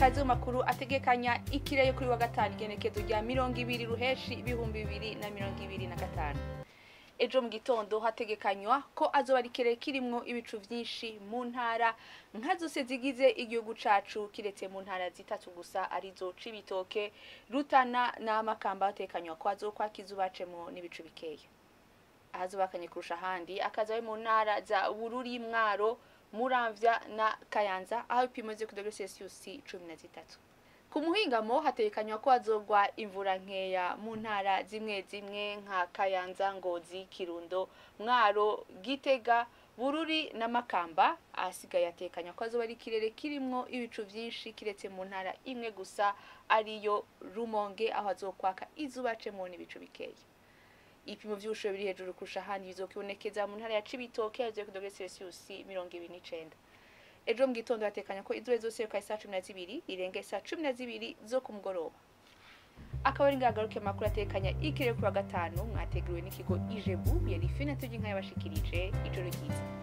kazi makuru ategekanya ikirere kuri wa gatanu igenekezo rya 20 ruheshi 2025. Ejo mu gitondo hategekanywa ko azoba ari ikirere kirimwo ibicu vyinshi mu ntara nka zose zigize igihugu cacu kiretse mu ntara zitatu gusa arizo Cibitoke, Rutana na Makamba. Hategekanywa ko azokwaka izuba cemwo n'ibicu bikeya. Ahazubakanye kurusha handi akaza mu ntara za Bururi, Mwaro, Muramvya na Kayanza aho ipimo ziri ku degre Celsius 13. Ku muhingamo hategekanywa ko hazogwa imvura nkeya mu ntara zimwe zimwe nka Kayanza, Ngozi, Kirundo, Mwaro, Gitega, Bururi na Makamba. Asigaye hategekanywa ko azoba ari ikirere kirimwo ibicu vyinshi kiretse mu ntara imwe gusa ariyo Rumonge aho azokwaka izuba cemwo n'ibicu bikeya. Ipimo vy'ubushuhe biri hejuru kurusha handi bizokibonekeza mu ntara ya Cibitoke ziri ku degre Celsius 29. Ejo mu gitondo hatekanya ko izuba rizoseruka saa 12 irenge saa 12 zo ku mugoroba. Akaba ari ngagaruke makuru atekanya ikirere ku wa gatanu mwateguriwe n'ikigo Ijebu yari Fina Tujinka yabashikirije ijoro ryiza.